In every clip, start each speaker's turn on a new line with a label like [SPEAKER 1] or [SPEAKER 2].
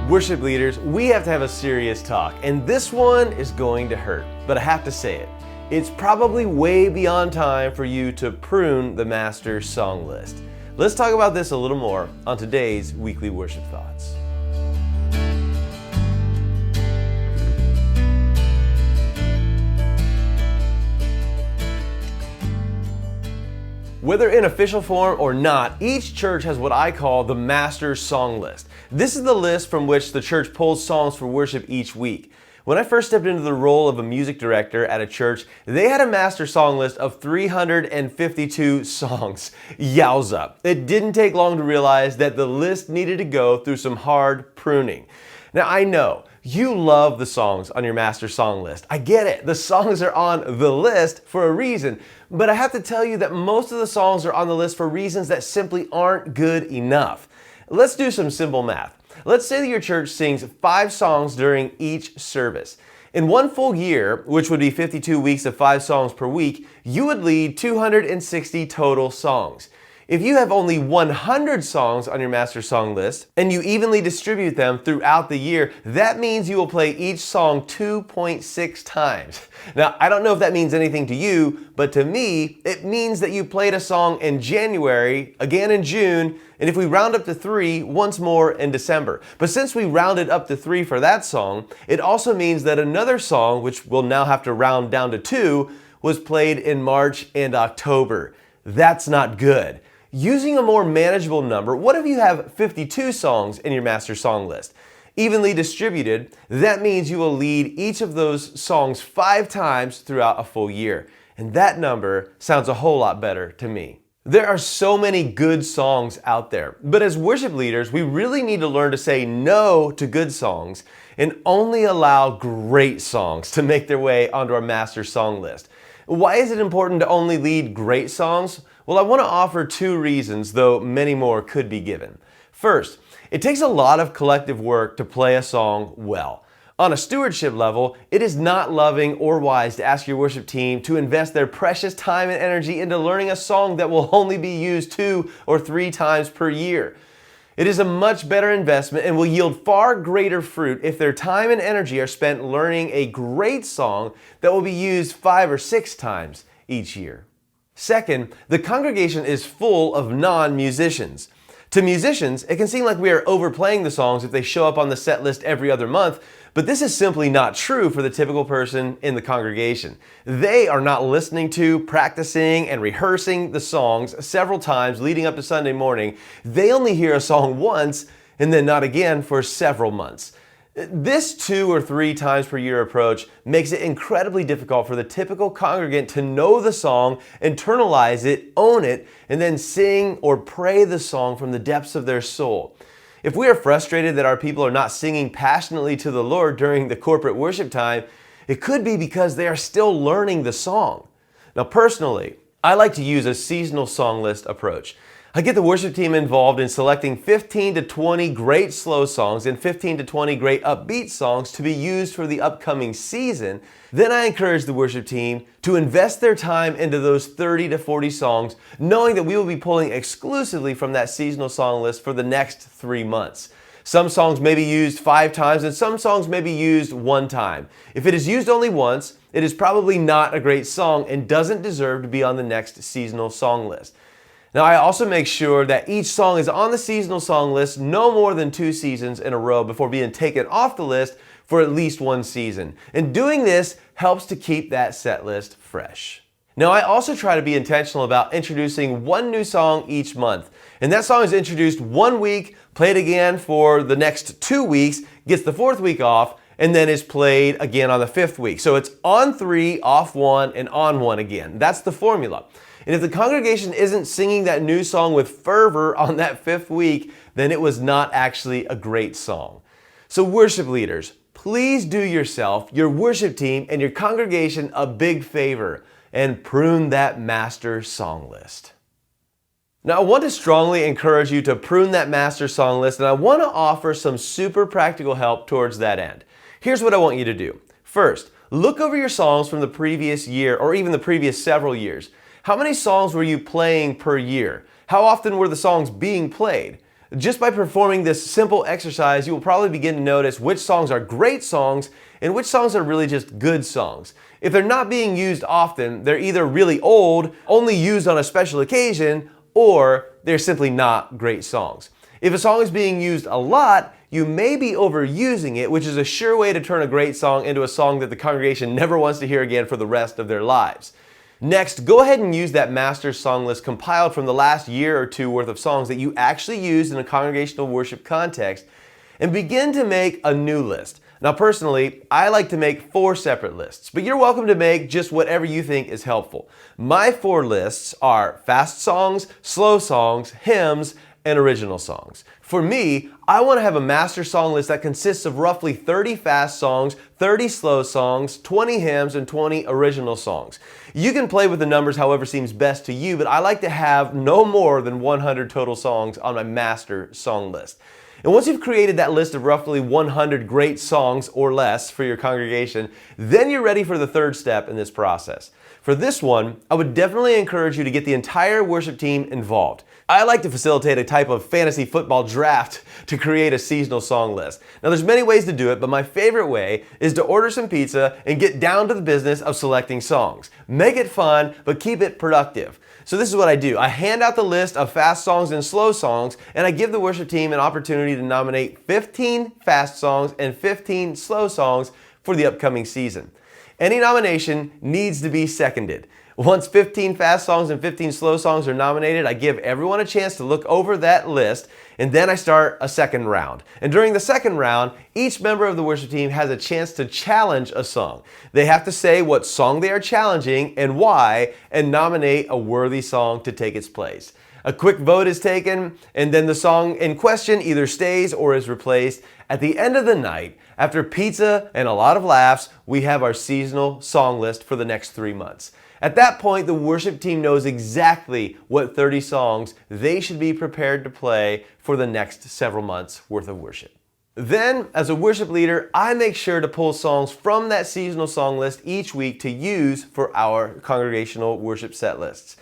[SPEAKER 1] Worship leaders, we have to have a serious talk, and this one is going to hurt, but I have to say it. It's probably way beyond time for you to prune the master song list. Let's talk about this a little more on today's Weekly Worship Thoughts. Whether in official form or not, each church has what I call the master song list. This is the list from which the church pulls songs for worship each week. When I first stepped into the role of a music director at a church, they had a master song list of 352 songs. Yowza. It didn't take long to realize that the list needed to go through some hard pruning. Now I know, you love the songs on your master song list. I get it. The songs are on the list for a reason. But I have to tell you that most of the songs are on the list for reasons that simply aren't good enough. Let's do some simple math. Let's say that your church sings 5 songs during each service. In one full year, which would be 52 weeks of 5 songs per week, you would lead 260 total songs. If you have only 100 songs on your master song list and you evenly distribute them throughout the year, that means you will play each song 2.6 times. Now, I don't know if that means anything to you, but to me, it means that you played a song in January, again in June, and if we round up to 3, once more in December. But since we rounded up to 3 for that song, it also means that another song, which we'll now have to round down to 2, was played in March and October. That's not good. Using a more manageable number, what if you have 52 songs in your master song list? Evenly distributed, that means you will lead each of those songs 5 times throughout a full year. And that number sounds a whole lot better to me. There are so many good songs out there, but as worship leaders, we really need to learn to say no to good songs and only allow great songs to make their way onto our master song list. Why is it important to only lead great songs? Well, I want to offer 2 reasons, though many more could be given. First, it takes a lot of collective work to play a song well. On a stewardship level, it is not loving or wise to ask your worship team to invest their precious time and energy into learning a song that will only be used 2 or 3 times per year. It is a much better investment and will yield far greater fruit if their time and energy are spent learning a great song that will be used 5 or 6 times each year. Second, the congregation is full of non-musicians. To musicians, it can seem like we are overplaying the songs if they show up on the set list every other month, but this is simply not true for the typical person in the congregation. They are not listening to, practicing, and rehearsing the songs several times leading up to Sunday morning. They only hear a song once and then not again for several months. This 2 or 3 times per year approach makes it incredibly difficult for the typical congregant to know the song, internalize it, own it, and then sing or pray the song from the depths of their soul. If we are frustrated that our people are not singing passionately to the Lord during the corporate worship time, it could be because they are still learning the song. Now personally, I like to use a seasonal song list approach. I get the worship team involved in selecting 15 to 20 great slow songs and 15 to 20 great upbeat songs to be used for the upcoming season. Then I encourage the worship team to invest their time into those 30 to 40 songs, knowing that we will be pulling exclusively from that seasonal song list for the next 3 months. Some songs may be used 5 times and some songs may be used 1 time. If it is used only once, it is probably not a great song and doesn't deserve to be on the next seasonal song list. Now, I also make sure that each song is on the seasonal song list no more than 2 seasons in a row before being taken off the list for at least 1 season. And doing this helps to keep that set list fresh. Now, I also try to be intentional about introducing 1 new song each month. And that song is introduced 1 week, played again for the next 2 weeks, gets the 4th week off, and then is played again on the 5th week. So it's on 3, off 1, and on 1 again. That's the formula. And if the congregation isn't singing that new song with fervor on that 5th week, then it was not actually a great song. So worship leaders, please do yourself, your worship team, and your congregation a big favor and prune that master song list. Now, I want to strongly encourage you to prune that master song list, and I want to offer some super practical help towards that end. Here's what I want you to do. First, look over your songs from the previous year or even the previous several years. How many songs were you playing per year? How often were the songs being played? Just by performing this simple exercise, you will probably begin to notice which songs are great songs and which songs are really just good songs. If they're not being used often, they're either really old, only used on a special occasion, or they're simply not great songs. If a song is being used a lot, you may be overusing it, which is a sure way to turn a great song into a song that the congregation never wants to hear again for the rest of their lives. Next, go ahead and use that master song list compiled from the last year or two worth of songs that you actually used in a congregational worship context and begin to make a new list. Now personally, I like to make 4 separate lists, but you're welcome to make just whatever you think is helpful. My 4 lists are fast songs, slow songs, hymns, and original songs. For me, I want to have a master song list that consists of roughly 30 fast songs, 30 slow songs, 20 hymns, and 20 original songs. You can play with the numbers however seems best to you, but I like to have no more than 100 total songs on my master song list. And once you've created that list of roughly 100 great songs or less for your congregation, then you're ready for the third step in this process. For this one, I would definitely encourage you to get the entire worship team involved. I like to facilitate a type of fantasy football draft to create a seasonal song list. Now there's many ways to do it, but my favorite way is to order some pizza and get down to the business of selecting songs. Make it fun, but keep it productive. So this is what I do. I hand out the list of fast songs and slow songs, and I give the worship team an opportunity to nominate 15 fast songs and 15 slow songs for the upcoming season. Any nomination needs to be seconded. Once 15 fast songs and 15 slow songs are nominated, I give everyone a chance to look over that list, and then I start a second round. And during the second round, each member of the worship team has a chance to challenge a song. They have to say what song they are challenging and why, and nominate a worthy song to take its place. A quick vote is taken, and then the song in question either stays or is replaced. At the end of the night, after pizza and a lot of laughs, we have our seasonal song list for the next 3 months. At that point, the worship team knows exactly what 30 songs they should be prepared to play for the next several months worth of worship. Then, as a worship leader, I make sure to pull songs from that seasonal song list each week to use for our congregational worship set lists.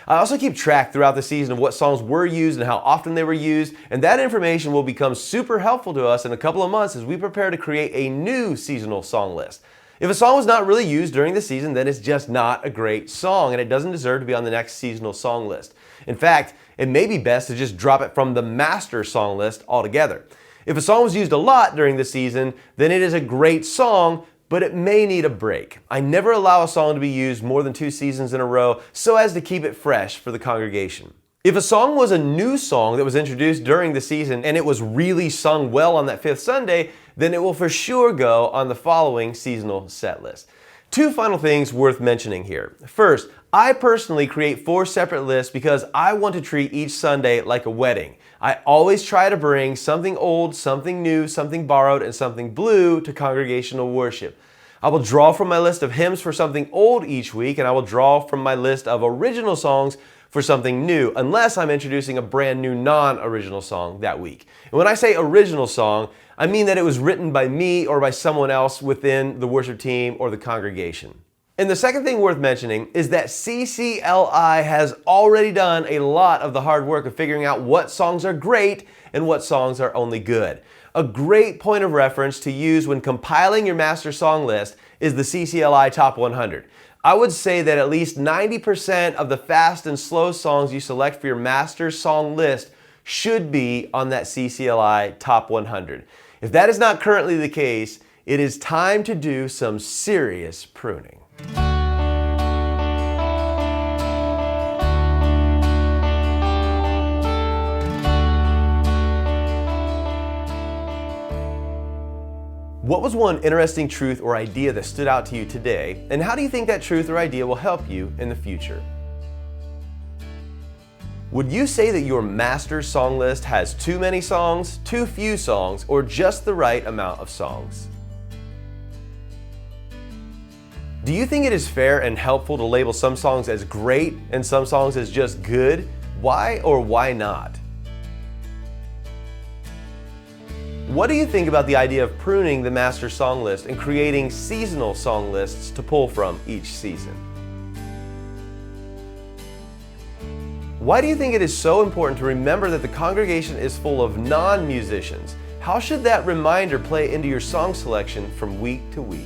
[SPEAKER 1] I also keep track throughout the season of what songs were used and how often they were used, and that information will become super helpful to us in a couple of months as we prepare to create a new seasonal song list. If a song was not really used during the season, then it's just not a great song and it doesn't deserve to be on the next seasonal song list. In fact, it may be best to just drop it from the master song list altogether. If a song was used a lot during the season, then it is a great song, but it may need a break. I never allow a song to be used more than 2 seasons in a row so as to keep it fresh for the congregation. If a song was a new song that was introduced during the season and it was really sung well on that 5th Sunday, then it will for sure go on the following seasonal set list. 2 final things worth mentioning here. First, I personally create 4 separate lists because I want to treat each Sunday like a wedding. I always try to bring something old, something new, something borrowed, and something blue to congregational worship. I will draw from my list of hymns for something old each week, and I will draw from my list of original songs for something new, unless I'm introducing a brand new non-original song that week. And when I say original song, I mean that it was written by me or by someone else within the worship team or the congregation. And the second thing worth mentioning is that CCLI has already done a lot of the hard work of figuring out what songs are great and what songs are only good. A great point of reference to use when compiling your master song list is the CCLI Top 100. I would say that at least 90% of the fast and slow songs you select for your master song list should be on that CCLI Top 100. If that is not currently the case, it is time to do some serious pruning. What was one interesting truth or idea that stood out to you today, and how do you think that truth or idea will help you in the future? Would you say that your master song list has too many songs, too few songs, or just the right amount of songs? Do you think it is fair and helpful to label some songs as great and some songs as just good? Why or why not? What do you think about the idea of pruning the master song list and creating seasonal song lists to pull from each season? Why do you think it is so important to remember that the congregation is full of non-musicians? How should that reminder play into your song selection from week to week?